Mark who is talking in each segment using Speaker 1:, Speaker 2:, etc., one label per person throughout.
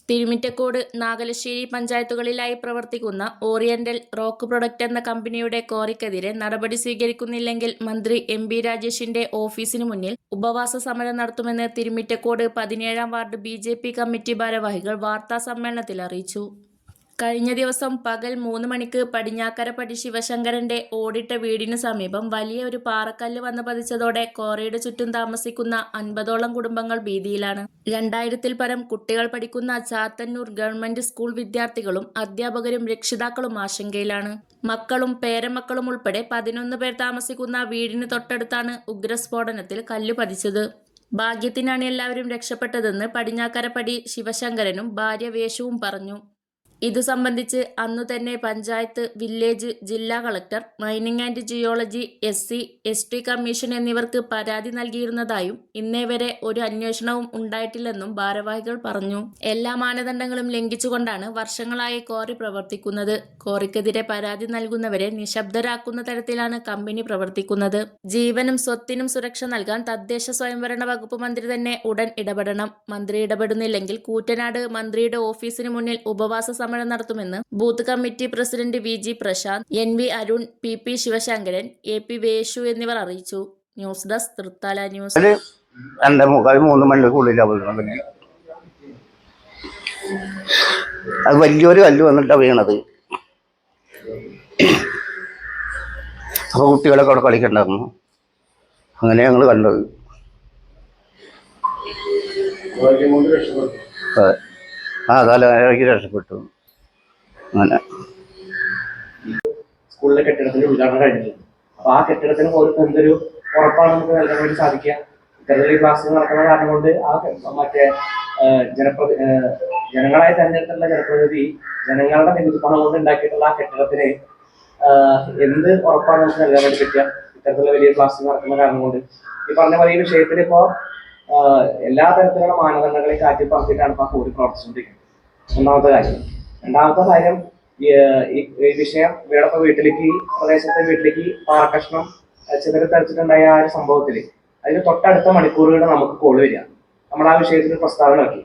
Speaker 1: തിരുമിറ്റക്കോട്, നാഗലശ്ശേരി പഞ്ചായത്തുകളിലായി പ്രവർത്തിക്കുന്ന oriental rock product എന്ന കമ്പനിയുടെ ക്വാറിക്കെതിരെ നടപടി സ്വീകരിക്കുന്നില്ലെങ്കിൽ മന്ത്രി എം.ബി. രാജേഷിന്റെ ഓഫീസിനു മുന്നിൽ ഉപവാസ സമരം നടത്തുമെന്ന് തിരുമിറ്റക്കോട് 17-ാം വാർഡ് ബി.ജെ.പി. കമ്മിറ്റി ഭാരവാഹികൾ വാർത്താസമ്മേളനത്തിൽ അറിയിച്ചു. കഴിഞ്ഞ ദിവസം പകൽ 3 മണിക്ക് പടിഞ്ഞാക്കരപ്പടി ശിവശങ്കരന്റെ ഓടിട്ട വീടിനു സമീപം വലിയ ഒരു പാറക്കല്ല് വന്ന് പതിച്ചതോടെ ക്വാറിയുടെ ചുറ്റും താമസിക്കുന്ന 50ഓളം കുടുംബങ്ങൾ ഭീതിയിലാണ്. 2000-ൽ പരം കുട്ടികൾ പഠിക്കുന്ന ചാത്തന്നൂർ ഗവൺമെന്റ് സ്കൂൾ വിദ്യാർത്ഥികളും അധ്യാപകരും രക്ഷിതാക്കളും ആശങ്കയിലാണ്. മക്കളും പേരമക്കളും ഉൾപ്പെടെ 11 പേർ താമസിക്കുന്ന വീടിന് തൊട്ടടുത്താണ് ഉഗ്രസ്ഫോടനത്തിൽ കല്ല് പതിച്ചത്. ഭാഗ്യത്തിനാണ് എല്ലാവരും രക്ഷപ്പെട്ടതെന്ന് പടിഞ്ഞാക്കരപ്പടി ശിവശങ്കരനും ഭാര്യ വേഷുവും പറഞ്ഞു. ഇതു സംബന്ധിച്ച് അന്നുതന്നെ പഞ്ചായത്ത്, വില്ലേജ്, ജില്ലാ collector, mining and geology, SC, ST commission എന്നിവർക്ക് പരാതി നൽകിയിരുന്നതായും ഇന്നേവരെ ഒരു അന്വേഷണവും ഉണ്ടായിട്ടില്ലെന്നും ഭാരവാഹികൾ പറഞ്ഞു. എല്ലാ മാനദണ്ഡങ്ങളും ലംഘിച്ചുകൊണ്ടാണ് വർഷങ്ങളായി ക്വാറി പ്രവർത്തിക്കുന്നത്. ക്വാറിക്കെതിരെ പരാതി നൽകുന്നവരെ നിശബ്ദരാക്കുന്ന തരത്തിലാണ് കമ്പനി പ്രവർത്തിക്കുന്നത്. ജീവനും സ്വത്തിനും സുരക്ഷ നൽകാൻ തദ്ദേശ സ്വയംഭരണ വകുപ്പ് മന്ത്രി തന്നെ ഉടൻ ഇടപെടണം. മന്ത്രി ഇടപെടുന്നില്ലെങ്കിൽ കൂറ്റനാട് മന്ത്രിയുടെ ഓഫീസിന് മുന്നിൽ ഉപവാസ സമരം നടത്തുമെന്ന് booth committee president VG Prashanth, NV Arun, PP Sivasankaran, AP Veshu എന്നിവർ അറിയിച്ചു. News desk Thrithala news.
Speaker 2: 2:45-3 മണിക്കുള്ളിൽ അത് വലിയൊരു കല്ല് വന്നിട്ടാണ് വീണത്. അപ്പൊ കുട്ടികളൊക്കെ അവിടെ കളിക്കണ്ടായിരുന്നു. അങ്ങനെ ഞങ്ങൾ കണ്ടത്. തലയ്ക്ക് രക്ഷപ്പെട്ടു. അങ്ങനെ
Speaker 3: സ്കൂളിലെ കെട്ടിടത്തിന്റെ ഉദ്ഘാടനം കഴിഞ്ഞിട്ടുണ്ട്. അപ്പൊ ആ കെട്ടിടത്തിന് പോലും എന്തൊരു ഉറപ്പാണ് നമുക്ക് നൽകാൻ വേണ്ടി സാധിക്കുക. ഇത്തരത്തിൽ ക്ലാസ് നടക്കുന്ന കാരണം കൊണ്ട് ആ മറ്റേ ജനങ്ങളായി തെരഞ്ഞെടുത്തുള്ള ജനപ്രതിനിധി ജനങ്ങളുടെ നികുതി പണം കൊണ്ട് ഉണ്ടാക്കിയിട്ടുള്ള ആ കെട്ടിടത്തിന് എന്ത് ഉറപ്പാണ് നമുക്ക് നൽകാൻ വേണ്ടി പറ്റുക? ഇത്തരത്തിലുള്ള വലിയ ക്ലാസ് നടക്കുന്ന കാരണം കൊണ്ട് ഈ പറഞ്ഞ പോലെ ഈ വിഷയത്തിൽ ഇപ്പോ എല്ലാ തരത്തിലുള്ള മാനദണ്ഡങ്ങളെ കാറ്റി പറത്തിയിട്ടാണ് ഇപ്പൊ കൂടി പ്രവർത്തിച്ചുകൊണ്ടിരിക്കുന്നത്. ഒന്നാമത്തെ കാര്യം. രണ്ടാമത്തെ കാര്യം, ഈ വിഷയം ഇവിടെ വീട്ടിലേക്ക്, പ്രദേശത്തെ വീട്ടിലേക്ക് പാറക്കഷ്ണം ചിതറി തരച്ചിട്ടുണ്ടായ ആ ഒരു സംഭവത്തിൽ അതിന് തൊട്ടടുത്ത മണിക്കൂറുകളിൽ നമുക്ക് കോള് വരിക. നമ്മൾ ആ വിഷയത്തിൽ പ്രസ്താവന ആക്കി.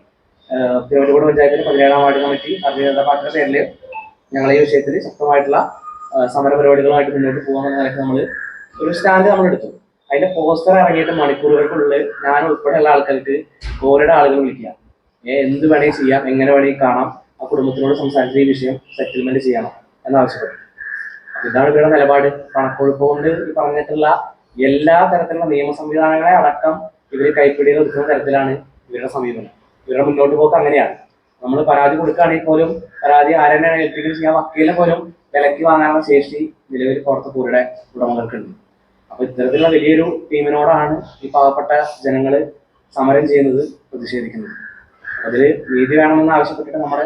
Speaker 3: തിരുവനന്തപുരം പഞ്ചായത്തിലെ 17-ാം വാർഡ് കമ്മിറ്റി ഭാരതീയ ജനതാ പാർട്ടിയുടെ പേരിൽ ഞങ്ങൾ ഈ വിഷയത്തിൽ ശക്തമായിട്ടുള്ള സമര പരിപാടികളുമായിട്ട് മുന്നോട്ട് പോകാമെന്ന നിലയ്ക്ക് നമ്മൾ ഒരു സ്റ്റാൻഡ് നമ്മൾ എടുത്തു. അതിന്റെ പോസ്റ്റർ ഇറങ്ങിയിട്ട് മണിക്കൂറുകൾക്കുള്ളിൽ ഞാൻ ഉൾപ്പെടെയുള്ള ആൾക്കാർക്ക് കോറിയുടെ ആളുകൾ വിളിക്കുക, എന്ത് വേണമെങ്കിൽ ചെയ്യാം, എങ്ങനെ വേണമെങ്കിൽ കാണാം, ആ കുടുംബത്തിനോട് സംസാരിച്ച് ഈ വിഷയം സെറ്റിൽമെന്റ് ചെയ്യണം എന്നാവശ്യപ്പെട്ടു. ഇതാണ് ഇവരുടെ നിലപാട്. കണക്കൊഴുപ്പ് കൊണ്ട് ഈ പറഞ്ഞിട്ടുള്ള എല്ലാ തരത്തിലുള്ള നിയമ സംവിധാനങ്ങളെ അടക്കം ഇവർ കൈപ്പിടിയിൽ ഒതുക്കുന്ന തരത്തിലാണ് ഇവരുടെ സമീപനം. ഇവരുടെ മുന്നോട്ട് പോക്ക് അങ്ങനെയാണ്. നമ്മൾ പരാതി കൊടുക്കുകയാണെങ്കിൽ പോലും പരാതി ആരെന്നെയാണ് ഏൽപ്പിക്കുന്നത് ചെയ്യാൻ വക്കീലിനെ പോലും വിലക്ക് വാങ്ങാനുള്ള ശേഷി നിലവിൽ പുറത്ത് കൂടെ ഉടമകൾക്കുണ്ട്. അപ്പൊ ഇത്തരത്തിലുള്ള വലിയൊരു ടീമിനോടാണ് ഈ പാവപ്പെട്ട ജനങ്ങൾ സമരം ചെയ്യുന്നത്, പ്രതിഷേധിക്കുന്നത്. അതിൽ നീതി വേണമെന്ന് ആവശ്യപ്പെട്ടിട്ട് നമ്മുടെ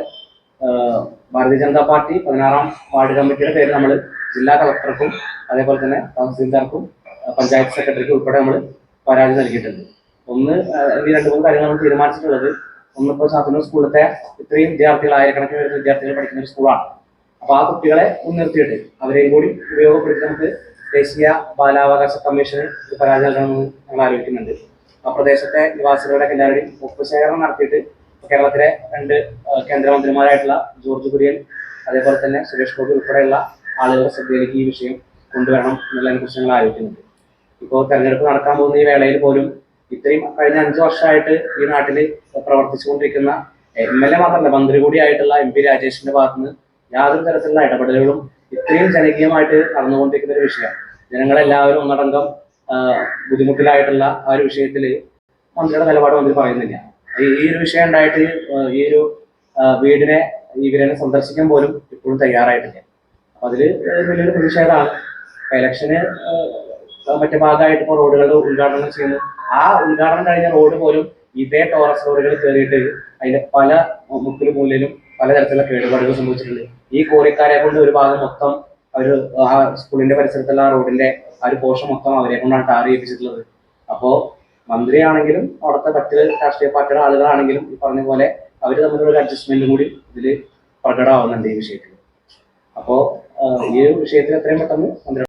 Speaker 3: ഭാരതീയ ജനതാ പാർട്ടി 16-ാം വാർഡ് കമ്മിറ്റിയുടെ പേര് നമ്മൾ ജില്ലാ കളക്ടർക്കും അതേപോലെ തന്നെ തഹസീൽദാർക്കും പഞ്ചായത്ത് സെക്രട്ടറിക്കും ഉൾപ്പെടെ നമ്മൾ പരാതി നൽകിയിട്ടുണ്ട്. ഈ 2-3 കാര്യങ്ങൾ നമ്മൾ തീരുമാനിച്ചിട്ടുള്ളത്, ഒന്നിപ്പോൾ ചാത്തന്നൂർ സ്കൂളിലത്തെ ഇത്രയും വിദ്യാർത്ഥികൾ, ആയിരക്കണക്കിന് വരുന്ന വിദ്യാർത്ഥികൾ പഠിക്കുന്ന ഒരു സ്കൂളാണ്. അപ്പൊ ആ കുട്ടികളെ മുൻനിർത്തിയിട്ട് അവരെയും കൂടി ഉപയോഗപ്പെടുത്തി നമുക്ക് ദേശീയ ബാലാവകാശ കമ്മീഷന് പരാതി നൽകണമെന്ന് ഞങ്ങൾ ആലോചിക്കുന്നുണ്ട്. ആ പ്രദേശത്തെ നിവാസികളുടെ എല്ലാവരുടെയും ഒപ്പുശേഖരണം നടത്തിയിട്ട് കേരളത്തിലെ 2 കേന്ദ്രമന്ത്രിമാരായിട്ടുള്ള ജോർജ് കുര്യൻ അതേപോലെ തന്നെ സുരേഷ് ഗോപി ഉൾപ്പെടെയുള്ള ആളുകളുടെ ശ്രദ്ധയിലേക്ക് ഈ വിഷയം കൊണ്ടുവരണം എന്നുള്ളതിനെ കുറിച്ച് ഞങ്ങൾ ആലോചിക്കുന്നുണ്ട്. ഇപ്പോൾ തെരഞ്ഞെടുപ്പ് നടക്കാൻ പോകുന്ന ഈ വേളയിൽ പോലും ഇത്രയും കഴിഞ്ഞ 5 വർഷമായിട്ട് ഈ നാട്ടിൽ പ്രവർത്തിച്ചുകൊണ്ടിരിക്കുന്ന MLA മാത്രമല്ല, മന്ത്രി കൂടിയായിട്ടുള്ള MP രാജേഷിന്റെ ഭാഗത്തുനിന്ന് യാതൊരു തരത്തിലുള്ള ഇടപെടലുകളും ഇത്രയും ജനകീയമായിട്ട് നടന്നുകൊണ്ടിരിക്കുന്ന ഒരു വിഷയമാണ്. ജനങ്ങളെല്ലാവരും ഒന്നടങ്കം ബുദ്ധിമുട്ടിലായിട്ടുള്ള ആ ഒരു വിഷയത്തിൽ മന്ത്രിയുടെ നിലപാട് മന്ത്രി പറയുന്നില്ല. ഈ ഒരു വിഷയം ഉണ്ടായിട്ട് ഈ ഒരു വീടിനെ ഇവരെ സന്ദർശിക്കാൻ പോലും ഇപ്പോഴും തയ്യാറായിട്ടില്ല. അപ്പൊ അതില് വലിയൊരു പ്രതിഷേധമാണ്. ഇലക്ഷന് മറ്റു ഭാഗമായിട്ട് ഇപ്പോൾ റോഡുകളുടെ ഉദ്ഘാടനം ചെയ്യുന്നു. ആ ഉദ്ഘാടനം കഴിഞ്ഞ റോഡ് പോലും ഇതേ ടോറസ് റോഡുകൾ കയറിയിട്ട് അതിന്റെ പല മുക്കിലും മൂലയിലും പലതരത്തിലുള്ള കേടുപാടുകൾ സംഭവിച്ചിട്ടുണ്ട്. ഈ കോറിക്കാരെ കൊണ്ട് ഒരു ഭാഗം മൊത്തം ആ സ്കൂളിന്റെ പരിസരത്തുള്ള ആ റോഡിന്റെ ആ ഒരു പോർഷൻ മൊത്തം അവരെ കൊണ്ടാണ് ടാർ ചെയ്യിപ്പിച്ചിട്ടുള്ളത്. അപ്പോ മന്ത്രിയാണെങ്കിലും അവിടുത്തെ മറ്റ് രാഷ്ട്രീയ പാർട്ടിയുടെ ആളുകളാണെങ്കിലും ഈ പറഞ്ഞ പോലെ അവർ തമ്മിലുള്ള ഒരു അഡ്ജസ്റ്റ്മെന്റ് കൂടി ഇതിൽ പ്രകടമാവുന്നുണ്ട് ഈ വിഷയത്തിൽ. അപ്പോൾ ഈ ഒരു വിഷയത്തിൽ എത്രയും പെട്ടെന്ന് മന്ത്രി